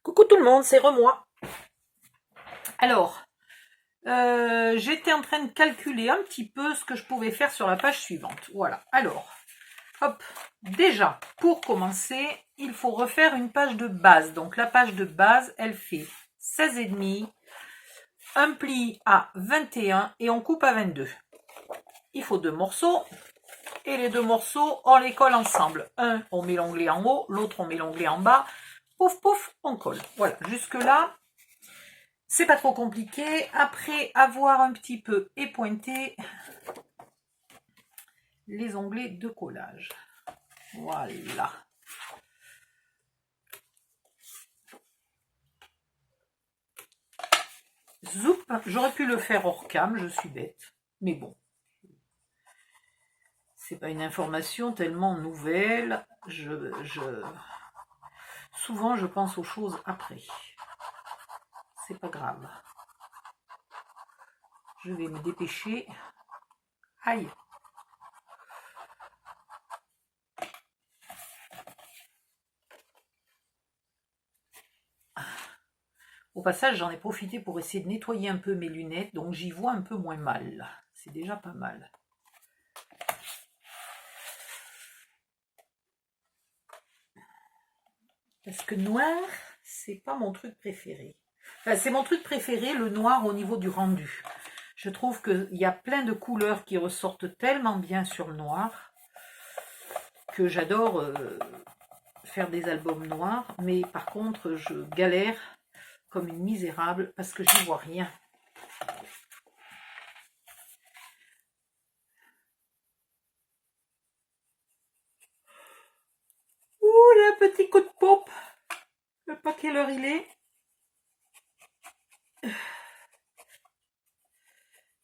Coucou tout le monde, c'est Remoi. Alors, j'étais en train de calculer un petit peu ce que je pouvais faire sur la page suivante. Voilà, alors, hop, déjà, pour commencer, il faut refaire une page de base. Donc la page de base, elle fait 16,5, un pli à 21 et on coupe à 22. Il faut 2 morceaux. Et les 2 morceaux, on les colle ensemble. Un, on met l'onglet en haut, l'autre, on met l'onglet en bas. Pouf, pouf, on colle. Voilà, jusque-là, c'est pas trop compliqué. Après avoir un petit peu épointé les onglets de collage. Voilà. Zoup, j'aurais pu le faire hors cam, je suis bête. Mais bon. C'est pas une information tellement nouvelle. Souvent, je pense aux choses après. C'est pas grave. Je vais me dépêcher. Aïe. Au passage, j'en ai profité pour essayer de nettoyer un peu mes lunettes, donc j'y vois un peu moins mal. C'est déjà pas mal. Parce que noir, c'est pas mon truc préféré. Enfin, c'est mon truc préféré, le noir au niveau du rendu. Je trouve qu'il y a plein de couleurs qui ressortent tellement bien sur le noir que j'adore faire des albums noirs. Mais par contre, je galère comme une misérable parce que je n'y vois rien. Ouh, là, petit coup de pompe. Je sais pas quelle heure il est.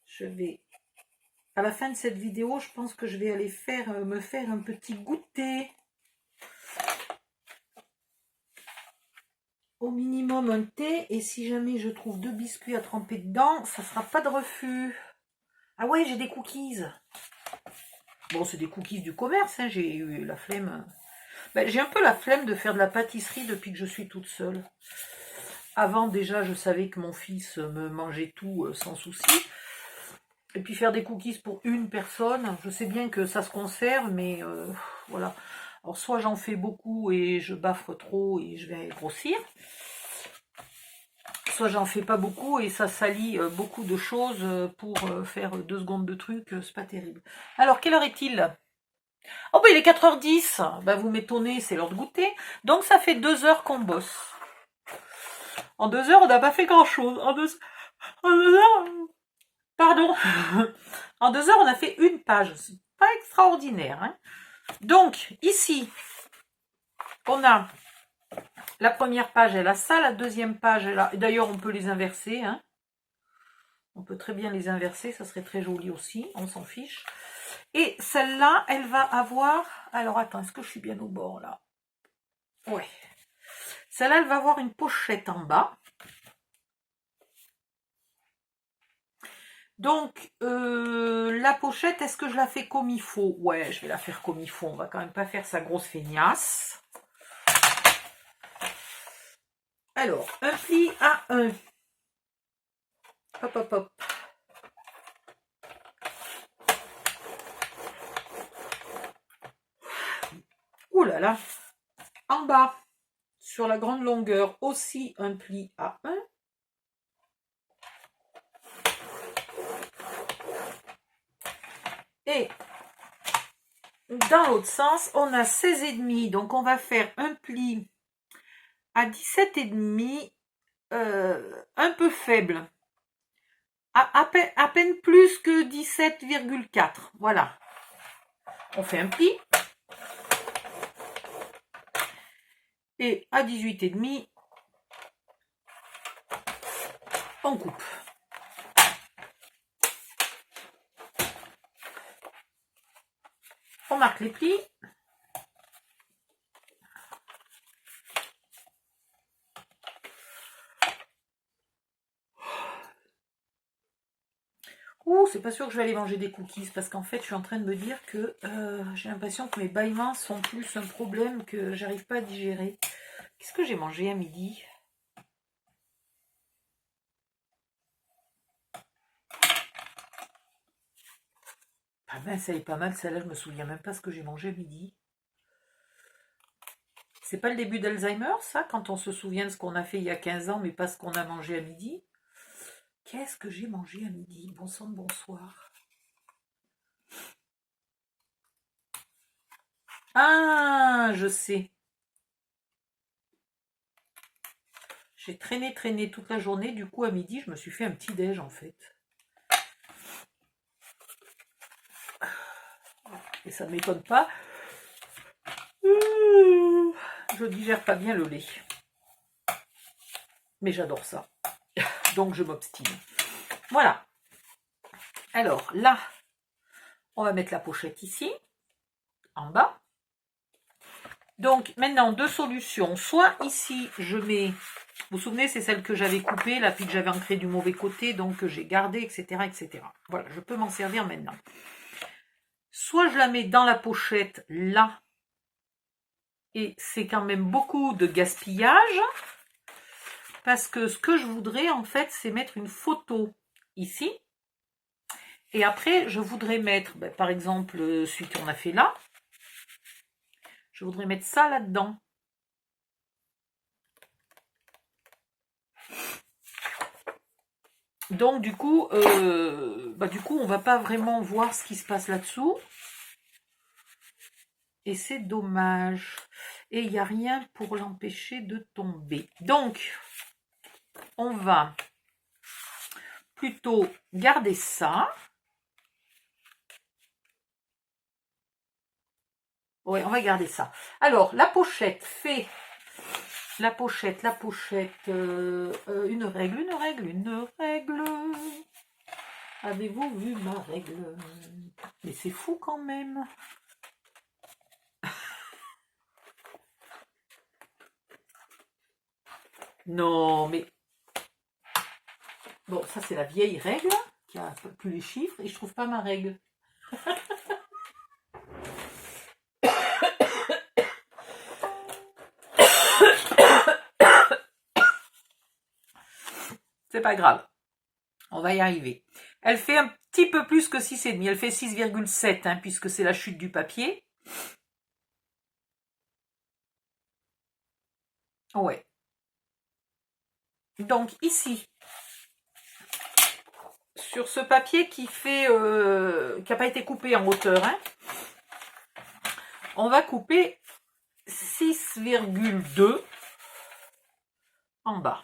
Je vais, à la fin de cette vidéo, je pense que je vais aller me faire un petit goûter. Au minimum un thé, et si jamais je trouve 2 biscuits à tremper dedans, ça sera pas de refus. Ah ouais, j'ai des cookies. Bon, c'est des cookies du commerce, hein, j'ai eu la flemme. Ben, j'ai un peu la flemme de faire de la pâtisserie depuis que je suis toute seule. Avant, déjà, je savais que mon fils me mangeait tout sans souci. Et puis faire des cookies pour une personne, je sais bien que ça se conserve, mais voilà. Alors soit j'en fais beaucoup et je baffre trop et je vais grossir, soit j'en fais pas beaucoup et ça salit beaucoup de choses pour faire 2 secondes de truc, c'est pas terrible. Alors, quelle heure est-il? Oh ben il est 4h10, ben, vous m'étonnez, c'est l'heure de goûter. Donc ça fait 2 heures qu'on bosse. En 2 heures, on n'a pas fait grand-chose. En 2 heures, pardon. En 2 heures, on a fait une page. C'est pas extraordinaire, hein. Donc, ici, on a la première page, elle a ça, la deuxième page, elle a... D'ailleurs, on peut les inverser, hein. On peut très bien les inverser, ça serait très joli aussi, on s'en fiche. Et celle-là, elle va avoir... Alors, attends, est-ce que je suis bien au bord, là? Ouais. Celle-là, elle va avoir une pochette en bas. Donc, la pochette, est-ce que je la fais comme il faut? Ouais, je vais la faire comme il faut. On va quand même pas faire sa grosse feignasse. Alors, un pli à 1. Hop, hop, hop. Ouh là là. En bas, sur la grande longueur, aussi un pli à 1. Et dans l'autre sens, on a 16,5. Donc, on va faire un pli à 17,5, un peu faible. À peine plus que 17,4. Voilà. On fait un pli. Et à 18,5, on coupe. On marque les plis. Ouh, c'est pas sûr que je vais aller manger des cookies parce qu'en fait, je suis en train de me dire que j'ai l'impression que mes bâillements sont plus un problème que j'arrive pas à digérer. Qu'est-ce que j'ai mangé à midi? Ah ben, ça est pas mal, celle-là, je me souviens même pas ce que j'ai mangé à midi. C'est pas le début d'Alzheimer, ça, quand on se souvient de ce qu'on a fait il y a 15 ans, mais pas ce qu'on a mangé à midi. Qu'est-ce que j'ai mangé à midi? Bon sang de bonsoir. Ah, je sais. J'ai traîné toute la journée, du coup à midi, je me suis fait un petit déj en fait. Et ça ne m'étonne pas. Je digère pas bien le lait. Mais j'adore ça. Donc je m'obstine. Voilà. Alors là, on va mettre la pochette ici, en bas. Donc maintenant, deux solutions. Soit ici, je mets... Vous vous souvenez, c'est celle que j'avais coupée, là, puis que j'avais ancrée du mauvais côté, donc que j'ai gardée, etc., etc. Voilà, je peux m'en servir maintenant. Soit je la mets dans la pochette, là, et c'est quand même beaucoup de gaspillage, parce que ce que je voudrais, en fait, c'est mettre une photo ici, et après, je voudrais mettre, ben, par exemple, celui qu'on a fait là, je voudrais mettre ça là-dedans. Donc du coup, on va pas vraiment voir ce qui se passe là-dessous. Et c'est dommage. Et il n'y a rien pour l'empêcher de tomber. Donc, on va plutôt garder ça. Oui, on va garder ça. Alors, la pochette fait... La pochette, une règle. Avez-vous vu ma règle? Mais c'est fou quand même. Non, mais... Bon, ça c'est la vieille règle, qui a plus les chiffres, et je trouve pas ma règle. C'est pas grave. On va y arriver. Elle fait un petit peu plus que 6,5. Elle fait 6,7, hein, puisque c'est la chute du papier. Ouais. Donc ici, sur ce papier qui fait, qui n'a pas été coupé en hauteur, hein, on va couper 6,2 en bas.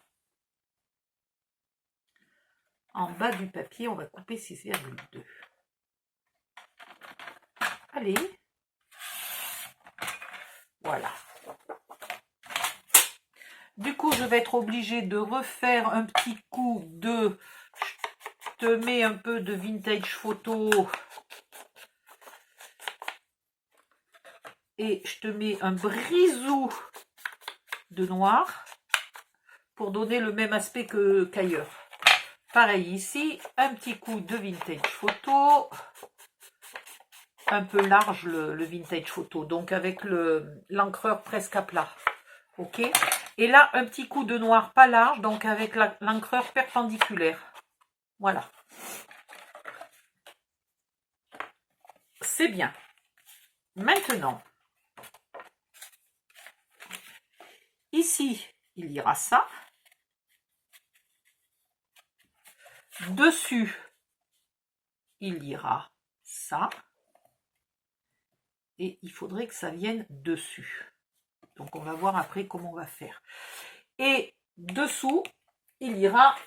En bas du papier, on va couper 6,2. Allez. Voilà. Du coup, je vais être obligée de refaire un petit coup de... Je te mets un peu de vintage photo. Et je te mets un brisou de noir pour donner le même aspect qu'ailleurs. Pareil ici, un petit coup de vintage photo. Un peu large le vintage photo, donc avec l'encreur presque à plat. Ok. Et là, un petit coup de noir pas large, donc avec l'encreur perpendiculaire. Voilà. C'est bien. Maintenant, ici, il y aura ça. Dessus, il y aura ça. Et il faudrait que ça vienne dessus. Donc, on va voir après comment on va faire. Et dessous, il y aura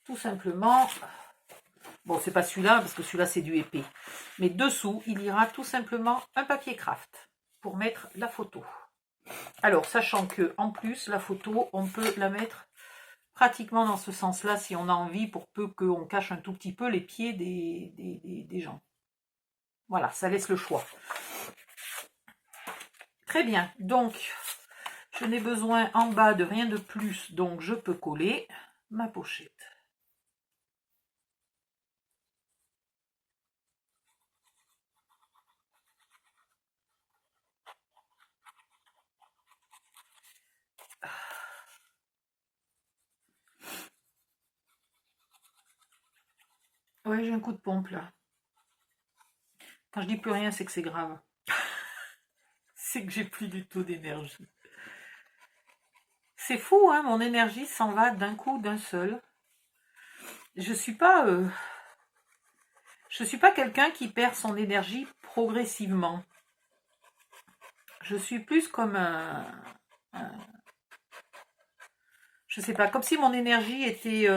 tout simplement... Bon, c'est pas celui-là, parce que celui-là, c'est du épais. Mais dessous, il y aura tout simplement un papier craft pour mettre la photo. Alors, sachant que en plus, la photo, on peut la mettre pratiquement dans ce sens-là, si on a envie, pour peu qu'on cache un tout petit peu les pieds des gens. Voilà, ça laisse le choix. Très bien, donc, je n'ai besoin en bas de rien de plus, donc je peux coller ma pochette. Ouais, j'ai un coup de pompe là. Quand je dis plus rien, c'est que c'est grave. C'est que j'ai plus du tout d'énergie. C'est fou, hein, mon énergie s'en va d'un coup, d'un seul. Je suis pas quelqu'un qui perd son énergie progressivement. Je suis plus comme je sais pas, comme si mon énergie était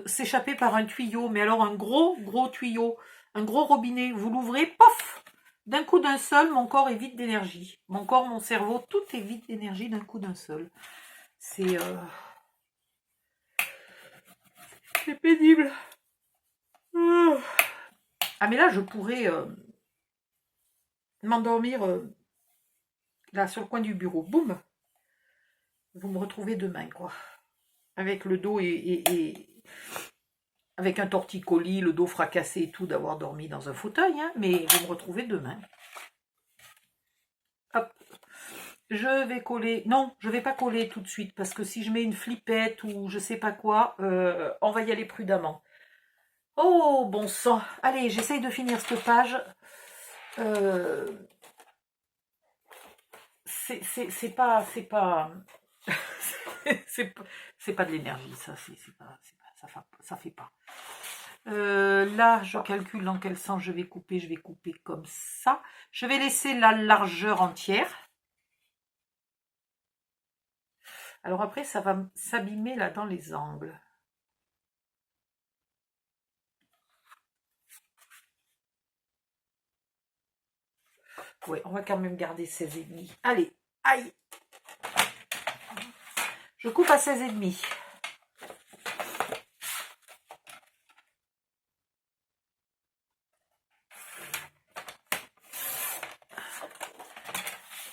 s'échappait par un tuyau, mais alors un gros tuyau, un gros robinet. Vous l'ouvrez, pof, d'un coup d'un seul, mon corps est vide d'énergie. Mon corps, mon cerveau, tout est vide d'énergie d'un coup d'un seul. C'est pénible. Ah mais là, je pourrais m'endormir là sur le coin du bureau. Boum. Vous me retrouvez demain, quoi. Avec le dos et avec un torticolis, le dos fracassé et tout, d'avoir dormi dans un fauteuil, hein, mais vous me retrouvez demain. Hop. Je vais coller. Non, je vais pas coller tout de suite, parce que si je mets une flippette ou je sais pas quoi, on va y aller prudemment. Oh, bon sang. Allez, j'essaye de finir cette page. C'est pas c'est pas de l'énergie, ça, ça fait pas. Là, je calcule dans quel sens je vais couper comme ça. Je vais laisser la largeur entière. Alors après, ça va s'abîmer là dans les angles. Oui, on va quand même garder 16,5. Allez, aïe. Je coupe à 16,5.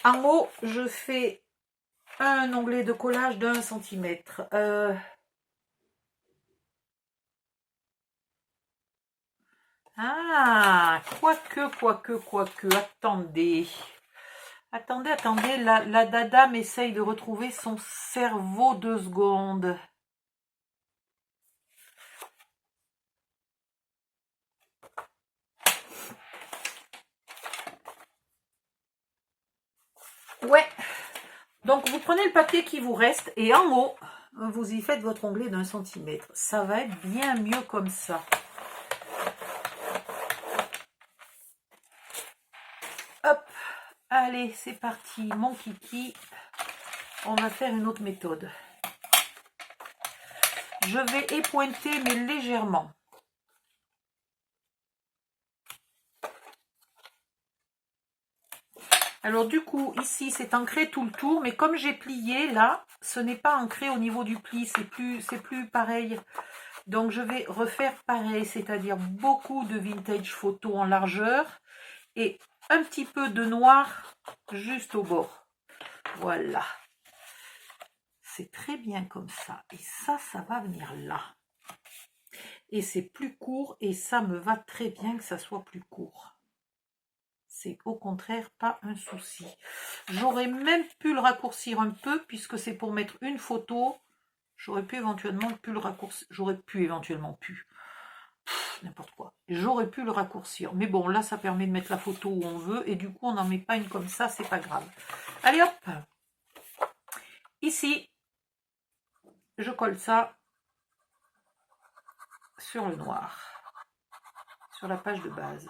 En haut, je fais un onglet de collage d'1 cm. Ah, quoique, attendez. Attendez, la dada m'essaye de retrouver son cerveau 2 secondes. Ouais. Donc, vous prenez le papier qui vous reste et en haut, vous y faites votre onglet d'1 cm. Ça va être bien mieux comme ça. Hop. Allez, c'est parti, mon kiki. On va faire une autre méthode. Je vais épointer, mais légèrement. Alors du coup, ici, c'est ancré tout le tour, mais comme j'ai plié, là, ce n'est pas ancré au niveau du pli, c'est plus pareil. Donc je vais refaire pareil, c'est-à-dire beaucoup de vintage photo en largeur et un petit peu de noir juste au bord. Voilà. C'est très bien comme ça. Et ça va venir là. Et c'est plus court et ça me va très bien que ça soit plus court. C'est au contraire pas un souci. J'aurais même pu le raccourcir un peu puisque c'est pour mettre une photo. J'aurais pu éventuellement le raccourcir. N'importe quoi. J'aurais pu le raccourcir. Mais bon, là, ça permet de mettre la photo où on veut. Et du coup, on n'en met pas une comme ça, c'est pas grave. Allez, hop. Ici, je colle ça sur le noir. Sur la page de base.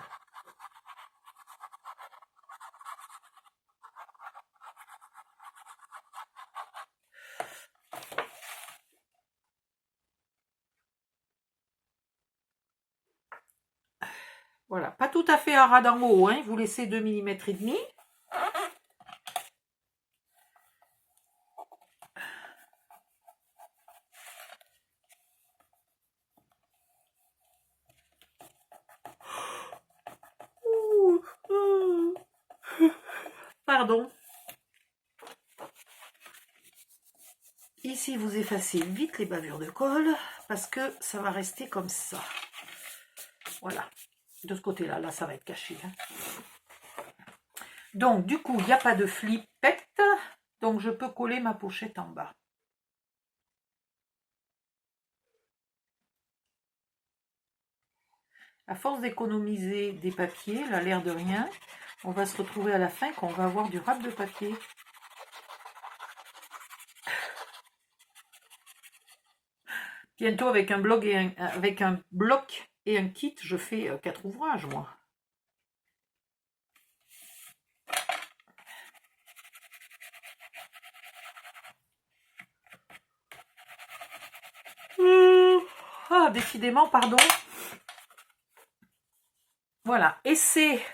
Voilà, pas tout à fait à ras d'en haut, hein. Vous laissez 2 mm et demi. Pardon. Ici, vous effacez vite les bavures de colle parce que ça va rester comme ça. Voilà. De ce côté-là, là, ça va être caché. Hein. Donc, du coup, il n'y a pas de flippette. Donc, je peux coller ma pochette en bas. À force d'économiser des papiers, là, l'air de rien, on va se retrouver à la fin qu'on va avoir du râpe de papier. Bientôt, avec un bloc et un kit, je fais 4 ouvrages, moi. Ah, décidément, pardon. Voilà, et c'est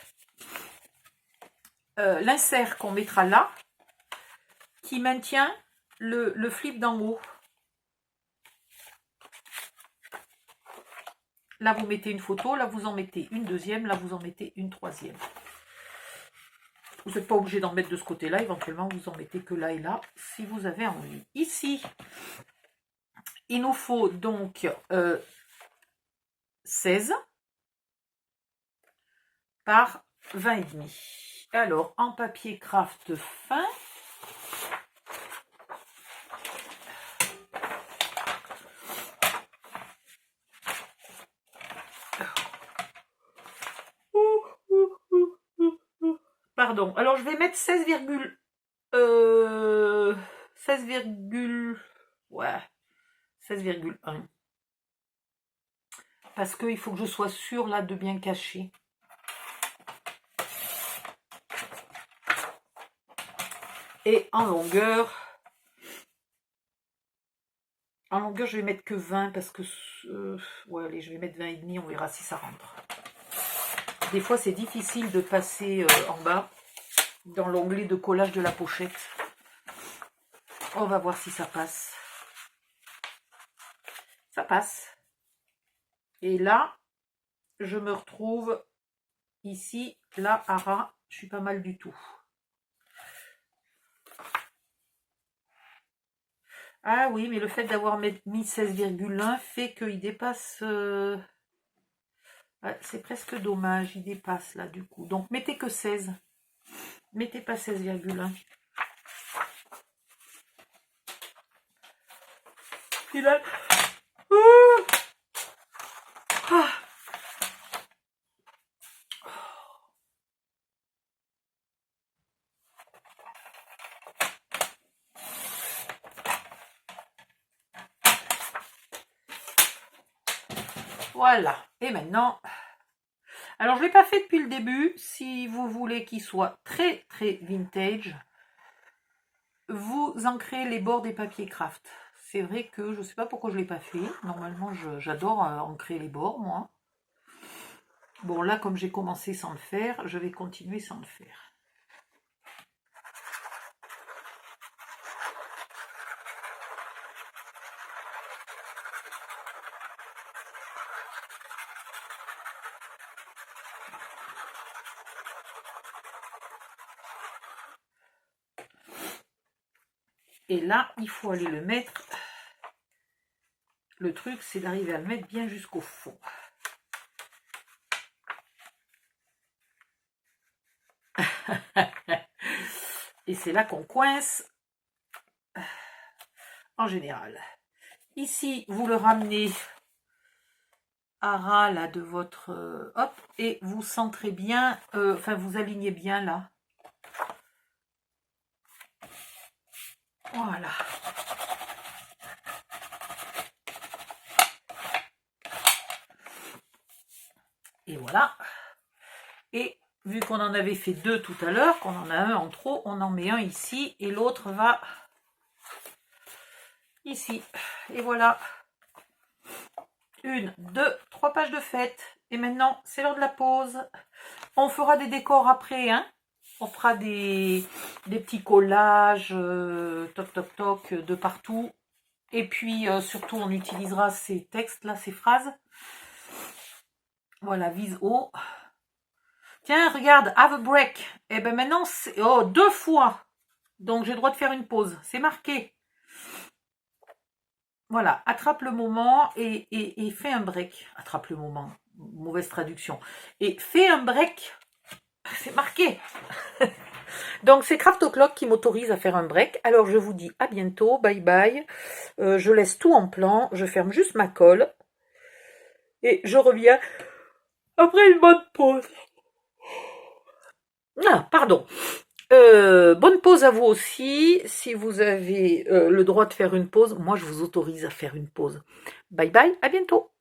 l'insert qu'on mettra là, qui maintient le flip d'en haut. Là, vous mettez une photo, là, vous en mettez une deuxième, là, vous en mettez une troisième. Vous n'êtes pas obligé d'en mettre de ce côté-là, éventuellement, vous en mettez que là et là, si vous avez envie. Ici, il nous faut donc 16 par 20,5. Alors, en papier craft fin, pardon, alors je vais mettre 16,1. Ouais, 16,1. Parce qu'il faut que je sois sûre là de bien cacher. Et en longueur, je vais mettre que 20 parce que ouais, allez, je vais mettre 20,5, on verra si ça rentre. Des fois, c'est difficile de passer en bas dans l'onglet de collage de la pochette. On va voir si ça passe. Ça passe. Et là, je me retrouve ici, là, à ras. Je suis pas mal du tout. Ah oui, mais le fait d'avoir mis 16,1 fait qu'il dépasse... Ouais, c'est presque dommage, il dépasse là du coup. Donc mettez que 16. Mettez pas 16,1. Et là... Ah. Voilà. Et maintenant... Alors, je ne l'ai pas fait depuis le début. Si vous voulez qu'il soit très, très vintage, vous ancrez les bords des papiers craft. C'est vrai que je ne sais pas pourquoi je ne l'ai pas fait. Normalement, j'adore ancrer les bords, moi. Bon, là, comme j'ai commencé sans le faire, je vais continuer sans le faire. Et là, il faut aller le mettre. Le truc, c'est d'arriver à le mettre bien jusqu'au fond. Et c'est là qu'on coince en général. Ici, vous le ramenez à ras là de votre... hop, et vous centrez bien, enfin vous alignez bien là. Voilà. Et voilà. Et vu qu'on en avait fait 2 tout à l'heure, qu'on en a un en trop, on en met un ici et l'autre va ici. Et voilà. 1, 2, 3 pages de fête. Et maintenant, c'est l'heure de la pause. On fera des décors après, hein. On fera des petits collages, toc toc toc, de partout. Et puis, surtout, on utilisera ces textes là, ces phrases. Voilà, vise haut. Tiens, regarde, have a break. Et ben maintenant, c'est 2 fois. Donc, j'ai le droit de faire une pause. C'est marqué. Voilà, attrape le moment et fais un break. Attrape le moment, mauvaise traduction. Et fais un break. C'est marqué. Donc, c'est Craft O'Clock qui m'autorise à faire un break. Alors, je vous dis à bientôt. Bye bye. Je laisse tout en plan. Je ferme juste ma colle. Et je reviens Après une bonne pause. Ah, pardon. Bonne pause à vous aussi. Si vous avez le droit de faire une pause, moi je vous autorise à faire une pause. Bye bye, à bientôt.